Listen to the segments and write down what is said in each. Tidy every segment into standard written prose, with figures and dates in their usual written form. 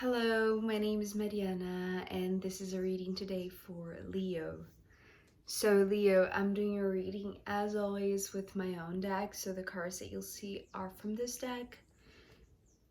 Hello, my name is Mariana, and this is a reading today for Leo. So Leo, I'm doing a reading as always with my own deck, so the cards that you'll see are from this deck.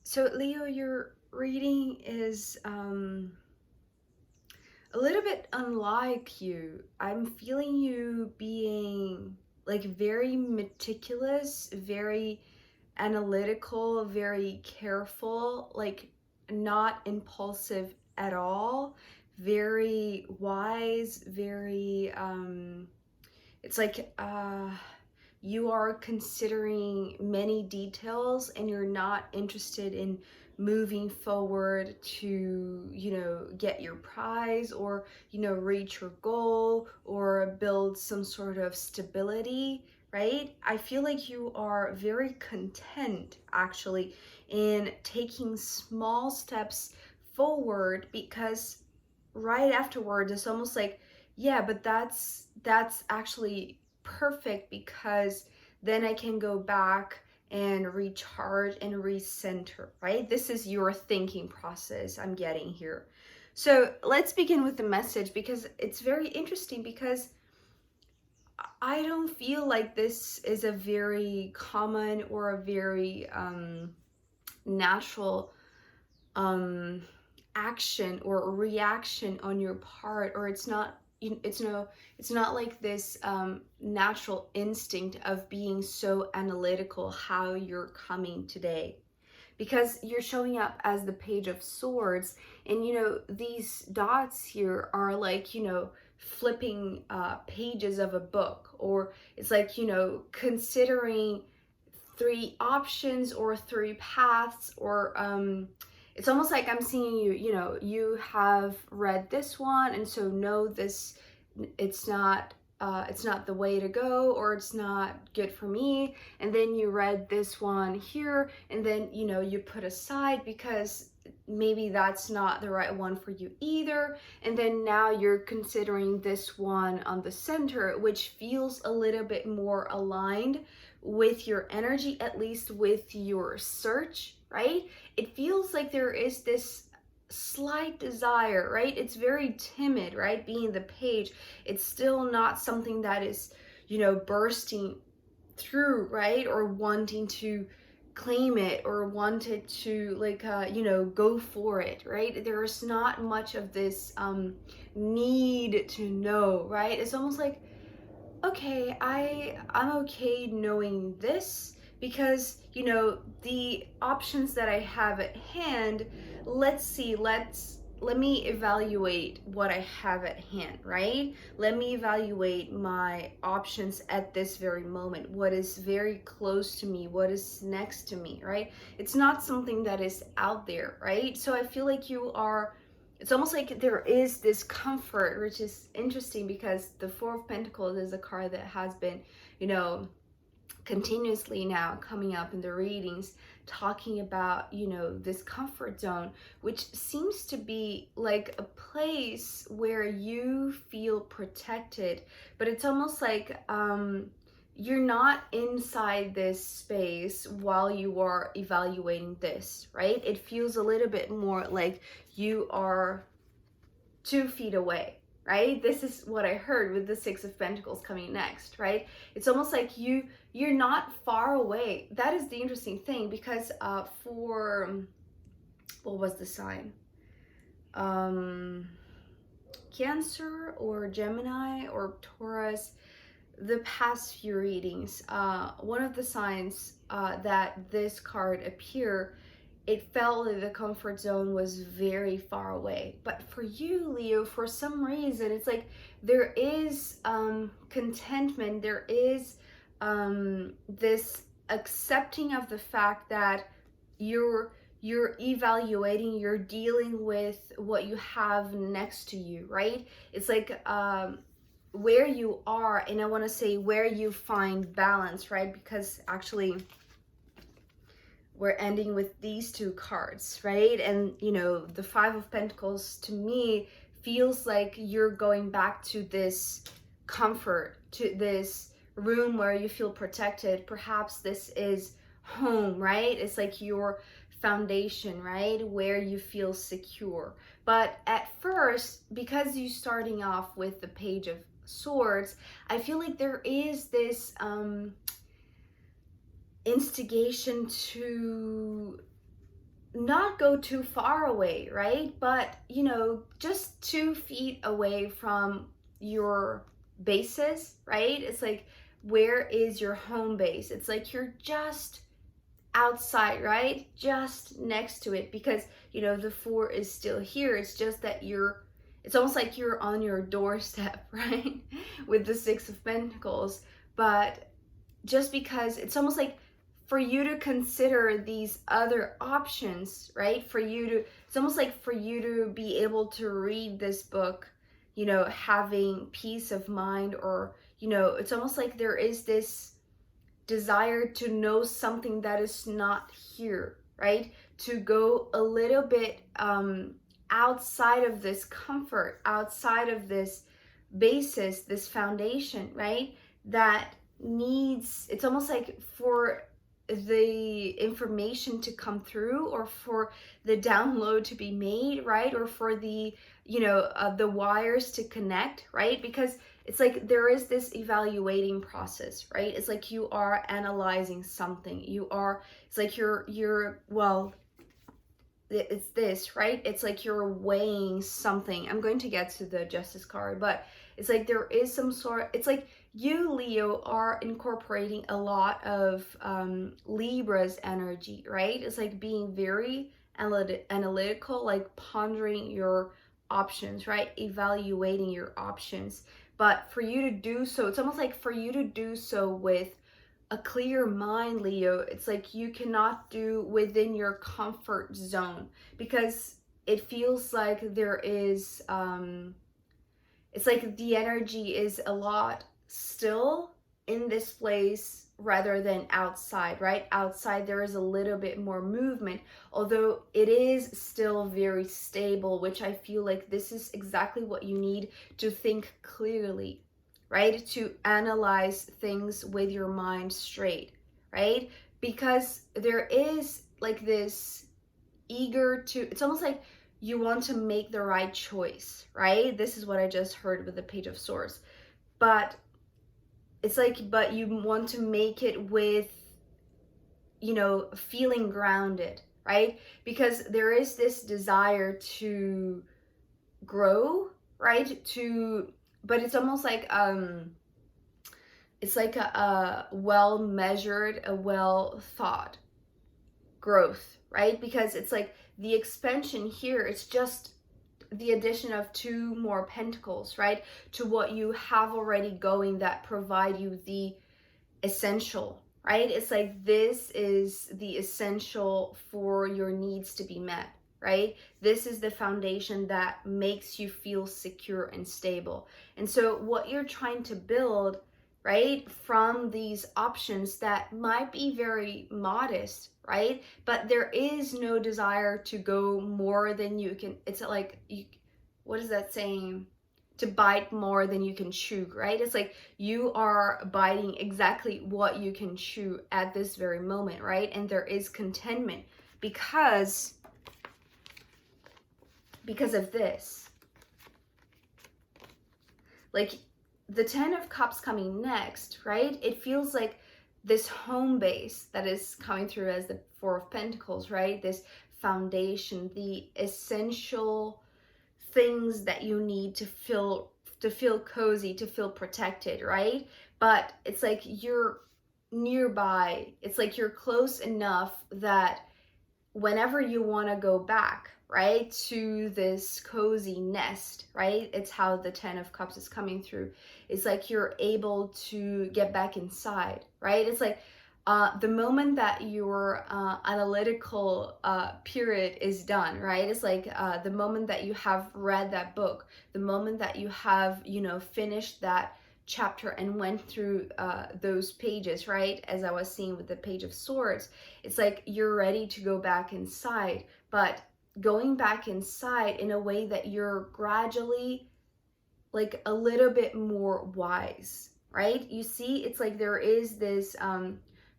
So Leo, your reading is a little bit unlike you. I'm feeling you being like very meticulous, very analytical, very careful, like not impulsive at all, very wise, very it's like you are considering many details and you're not interested in moving forward to, get your prize or, reach your goal or build some sort of stability, right? I feel like you are very content actually in taking small steps forward, because right afterwards it's almost like, yeah, but that's actually perfect, because then I can go back and recharge and recenter, right? This is your thinking process I'm getting here. So let's begin with the message, because it's very interesting, because I don't feel like this is a very common or a very natural action or reaction on your part, or it's not it's not like this natural instinct of being so analytical how you're coming today, because you're showing up as the Page of Swords, and these dots here are like flipping pages of a book, or it's like considering three options or three paths, or it's almost like I'm seeing you have read this one, and so no, this it's not the way to go, or it's not good for me, and then you read this one here, and then you put aside because maybe that's not the right one for you either, and then now you're considering this one on the center, which feels a little bit more aligned with your energy, at least with your search, right? It feels like there is this slight desire, right? It's very timid, right? Being the page, it's still not something that is, bursting through, right? Or wanting to claim it, or wanted to like go for it, right? There's not much of this need to know, right? It's almost like, okay, I'm okay knowing this, because the options that I have at hand, let me evaluate what I have at hand, right? Let me evaluate my options at this very moment, what is very close to me, what is next to me, right? It's not something that is out there, right? So I feel like it's almost like there is this comfort, which is interesting, because the Four of Pentacles is a card that has been, continuously now coming up in the readings, talking about, this comfort zone, which seems to be like a place where you feel protected, but it's almost like, you're not inside this space while you are evaluating this, right? It feels a little bit more like you are 2 feet away, right? This is what I heard with the Six of Pentacles coming next, right? It's almost like you're not far away. That is the interesting thing, because for what was the sign? Cancer or Gemini or Taurus, the past few readings, one of the signs that this card appear, it felt like the comfort zone was very far away. But for you, Leo, for some reason, it's like there is contentment, there is this accepting of the fact that you're evaluating, you're dealing with what you have next to you, right? It's like where you are, and I want to say where you find balance, right? Because actually we're ending with these two cards, right? And the Five of Pentacles to me feels like you're going back to this comfort, to this room where you feel protected. Perhaps this is home, right? It's like you're foundation, right? Where you feel secure. But at first, because you're starting off with the Page of Swords, I feel like there is this instigation to not go too far away, right? But, you know, just 2 feet away from your bases, right? It's like, where is your home base? It's like you're just outside, right? Just next to it, because, you know, the 4 is still here. It's just that it's almost like you're on your doorstep, right? With the 6 of Pentacles. But just because it's almost like for you to consider these other options, right? It's almost like for you to be able to read this book, you know, having peace of mind, or, you know, it's almost like there is this desire to know something that is not here, right? To go a little bit outside of this comfort, outside of this basis, this foundation, right? That needs, it's almost like for the information to come through, or for the download to be made, right? Or for the, you know, the wires to connect, right? Because it's like there is this evaluating process, right? It's like you are analyzing something. It's like well, it's this, right? It's like you're weighing something. I'm going to get to the Justice card, but it's like there is some sort, it's like you, Leo, are incorporating a lot of Libra's energy, right? It's like being very analytical, like pondering your options, right? Evaluating your options. But for you to do so, it's almost like for you to do so with a clear mind, Leo, it's like you cannot do within your comfort zone, because it feels like there is it's like the energy is a lot still in this place rather than outside, right? Outside there is a little bit more movement, although it is still very stable, which I feel like this is exactly what you need to think clearly, right? To analyze things with your mind straight, right? Because there is like this it's almost like you want to make the right choice, right? This is what I just heard with the Page of Swords. But it's like, but you want to make it with, you know, feeling grounded, right? Because there is this desire to grow, right? But it's almost like it's like a well measured, a well thought growth, right? Because it's like the expansion here, it's just the addition of 2 more pentacles, right? To what you have already going that provide you the essential, right? It's like this is the essential for your needs to be met, right? This is the foundation that makes you feel secure and stable. And so what you're trying to build, right, from these options that might be very modest, right? But there is no desire to go more than you can. It's like, what is that saying? To bite more than you can chew, right? It's like you are biting exactly what you can chew at this very moment, right? And there is contentment because of this. Like the 10 of Cups coming next, right? It feels like this home base that is coming through as the 4 of Pentacles, right? This foundation, the essential things that you need to feel cozy, to feel protected, right? But it's like you're nearby. It's like you're close enough that whenever you want to go back, right, to this cozy nest, right? It's how the 10 of Cups is coming through. It's like you're able to get back inside, right? It's like the moment that your analytical period is done, right? It's like the moment that you have read that book, the moment that you have, you know, finished that chapter and went through those pages, right? As I was seeing with the Page of Swords, it's like you're ready to go back inside, but going back inside in a way that you're gradually like a little bit more wise, right? You see, it's like there is this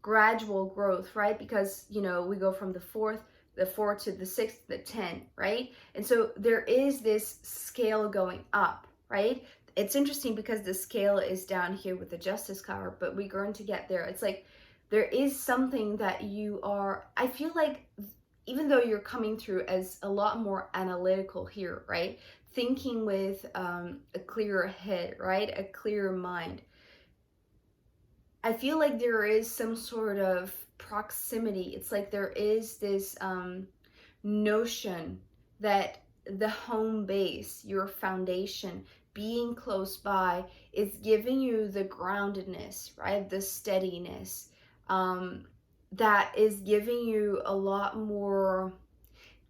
gradual growth, right? Because, you know, we go from the 4th the 4 to the 6 to the 10, right? And so there is this scale going up, right? It's interesting because the scale is down here with the Justice card, but we're going to get there. It's like there is something that you are, I feel like, even though you're coming through as a lot more analytical here, right? Thinking with a clearer head, right? A clearer mind. I feel like there is some sort of proximity. It's like there is this notion that the home base, your foundation, being close by is giving you the groundedness, right? The steadiness that is giving you a lot more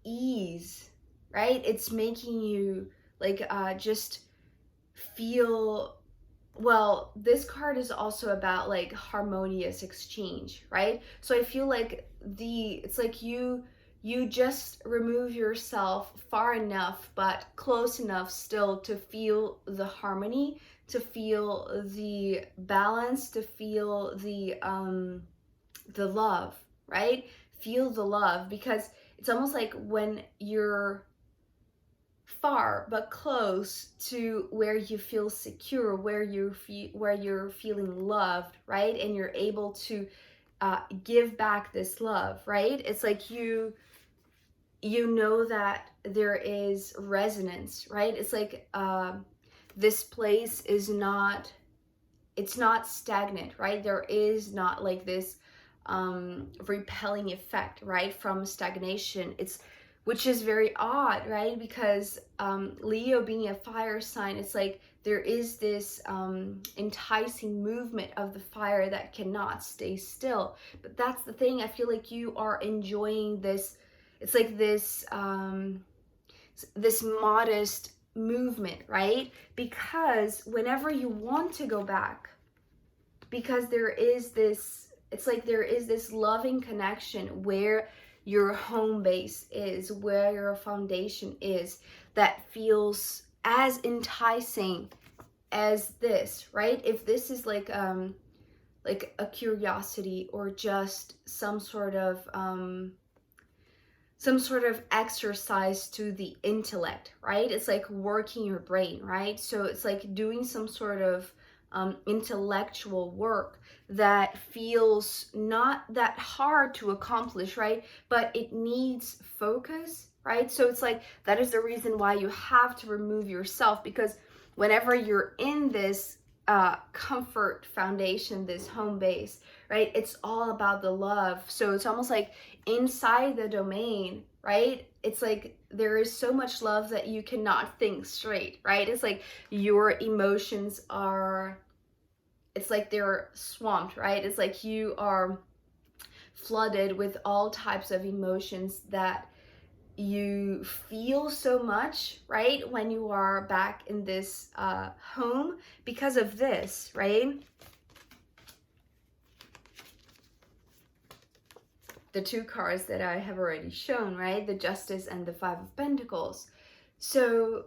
ease, right? It's making you like just feel well. This card is also about like harmonious exchange, right? So I feel like it's like you just remove yourself far enough but close enough still to feel the harmony, to feel the balance, to feel the love, right? Feel the love, because it's almost like when you're far but close to where you feel secure, where you're feeling loved, right? And you're able to give back this love, right? It's like you know that there is resonance, right? It's like this place is not, it's not stagnant, right? There is not like this repelling effect, right, from stagnation. It's, which is very odd, right? Because Leo being a fire sign, it's like there is this enticing movement of the fire that cannot stay still. But that's the thing, I feel like you are enjoying this. It's like this this modest movement, right? Because whenever you want to go back, because there is this, it's like there is this loving connection where your home base is, where your foundation is, that feels as enticing as this, right? If this is like a curiosity or just some sort of exercise to the intellect, right? It's like working your brain, right? So it's like doing some sort of intellectual work that feels not that hard to accomplish, right? But it needs focus, right? So it's like that is the reason why you have to remove yourself, because whenever you're in this comfort foundation, this home base, right, it's all about the love. So it's almost like inside the domain, right, it's like there is so much love that you cannot think straight, right? It's like your emotions are, it's like they're swamped, right? It's like you are flooded with all types of emotions that you feel so much, right, when you are back in this home because of this, right? The two cards that I have already shown, right? The Justice and the Five of Pentacles. So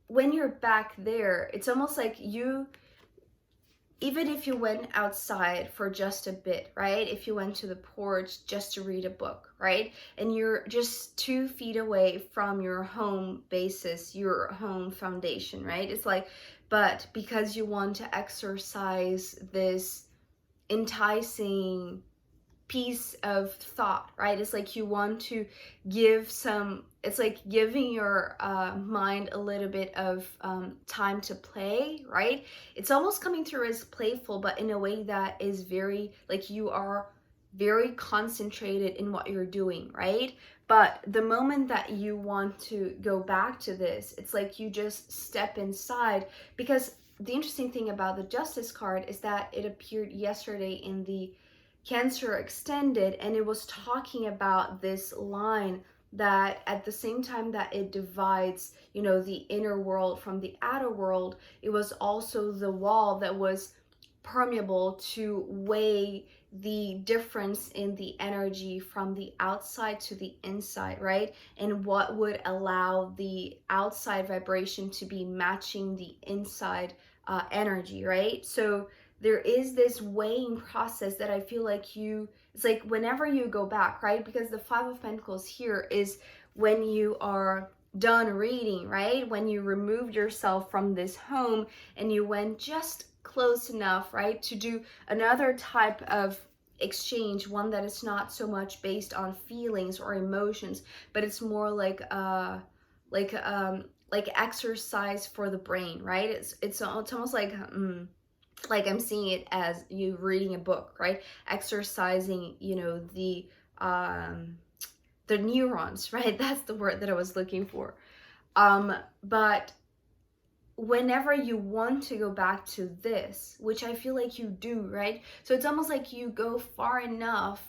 when you're back there, it's almost like you, even if you went outside for just a bit, right? If you went to the porch just to read a book, right? And you're just 2 feet away from your home basis, your home foundation, right? It's like, but because you want to exercise this enticing piece of thought, right? It's like you want to give some, it's like giving your mind a little bit of time to play, right? It's almost coming through as playful, but in a way that is very, like you are very concentrated in what you're doing, right? But the moment that you want to go back to this, it's like you just step inside, because the interesting thing about the Justice card is that it appeared yesterday in the Cancer Extended, and it was talking about this line that at the same time that it divides, you know, the inner world from the outer world, it was also the wall that was permeable to weigh the difference in the energy from the outside to the inside, right? And what would allow the outside vibration to be matching the inside energy, right? So there is this weighing process that I feel like you It's like whenever you go back, right? Because the Five of Pentacles here is when you are done reading, right? When you removed yourself from this home and you went just close enough, right, to do another type of exchange, one that is not so much based on feelings or emotions, but it's more like like exercise for the brain, right? It's almost like I'm seeing it as you reading a book, right? Exercising, you know, the neurons, right? That's the word that I was looking for. But whenever you want to go back to this, which I feel like you do, right? So it's almost like you go far enough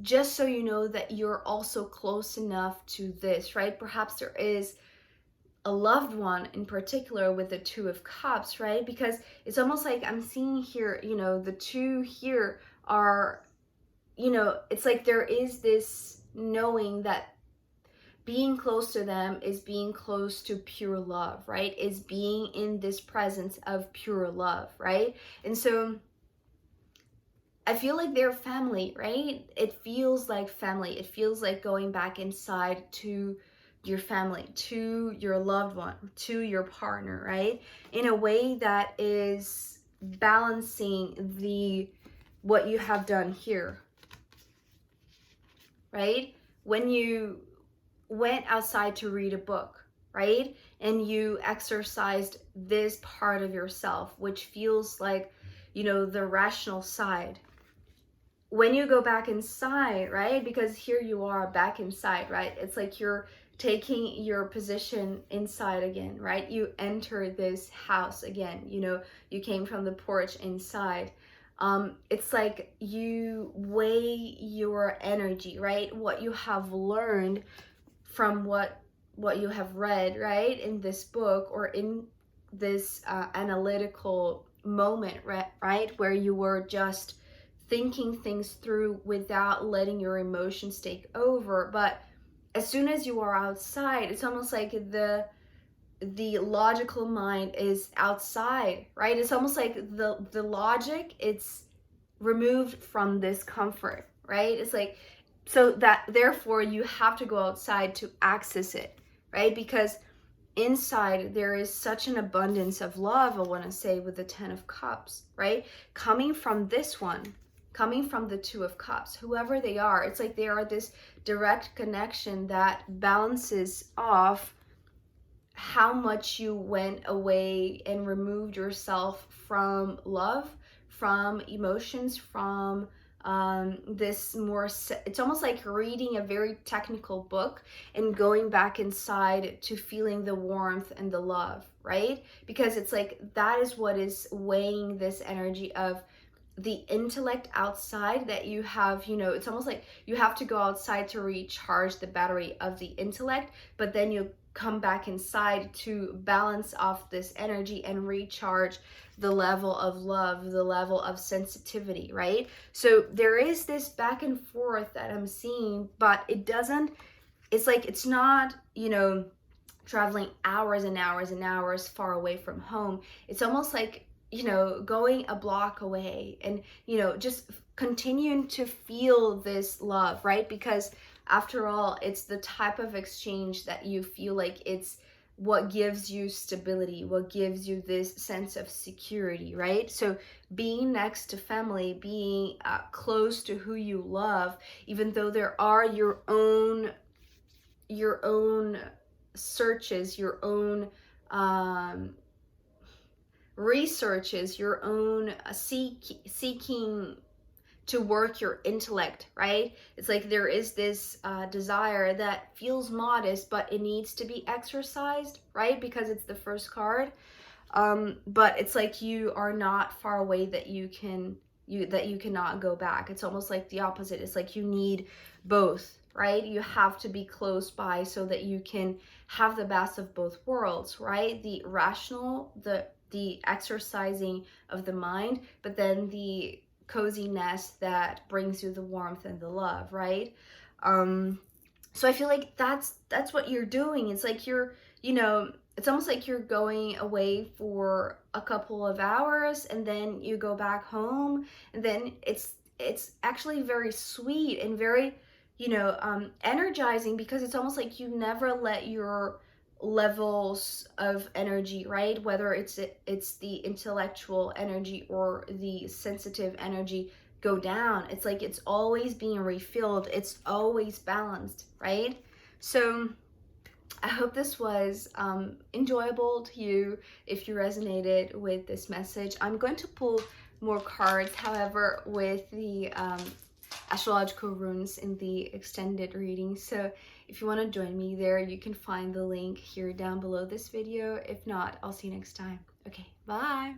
just so you know that you're also close enough to this, right? Perhaps there is a loved one in particular with the Two of Cups, right? Because it's almost like I'm seeing here, you know, the two here are, you know, it's like there is this knowing that being close to them is being close to pure love, right? Is being in this presence of pure love, right? And so I feel like they're family, right? It feels like family. It feels like going back inside to your family, to your loved one, to your partner, right? In a way that is balancing what you have done here, right? When you went outside to read a book, right? And you exercised this part of yourself, which feels like, you know, the rational side. When you go back inside, right? Because here you are back inside, right? It's like you're taking your position inside again, right? You enter this house again, you know, you came from the porch inside. It's like you weigh your energy, right? What you have learned from what you have read, right, in this book or in this analytical moment, right, where you were just thinking things through without letting your emotions take over. But as soon as you are outside, it's almost like the logical mind is outside, right? It's almost like the logic, it's removed from this comfort, right? It's like, so that therefore you have to go outside to access it, right? Because inside there is such an abundance of love, I want to say, with the Ten of Cups, right? Coming from this one, coming from the Two of Cups, whoever they are, it's like they are this direct connection that balances off how much you went away and removed yourself from love, from emotions, from this more, it's almost like reading a very technical book and going back inside to feeling the warmth and the love, right? Because it's like that is what is weighing this energy of the intellect outside that you have, you know, it's almost like you have to go outside to recharge the battery of the intellect, but then you come back inside to balance off this energy and recharge the level of love, the level of sensitivity, right? So there is this back and forth that I'm seeing, but it doesn't, it's like, it's not, you know, traveling hours and hours and hours far away from home. It's almost like, you know, going a block away and, you know, just continuing to feel this love, right? Because after all, it's the type of exchange that you feel like it's what gives you stability, what gives you this sense of security, right? So being next to family, being close to who you love, even though there are your own searches, your own researches, your own seeking to work your intellect, right? It's like there is this desire that feels modest, but it needs to be exercised, right? Because it's the first card. But it's like you are not far away that you cannot go back. It's almost like the opposite. It's like you need both, right? You have to be close by so that you can have the best of both worlds, right? The rational, the exercising of the mind, but then the cozy nest that brings you the warmth and the love, right? So I feel like that's what you're doing. It's like you're, you know, it's almost like you're going away for a couple of hours and then you go back home, and then it's actually very sweet and very, you know, energizing, because it's almost like you never let your levels of energy, right, whether it's the intellectual energy or the sensitive energy, go down. It's like it's always being refilled, it's always balanced, right? So I hope this was enjoyable to you. If you resonated with this message, I'm going to pull more cards, however, with the astrological runes in the extended reading. So if you want to join me there, you can find the link here down below this video. If not, I'll see you next time. Okay, bye.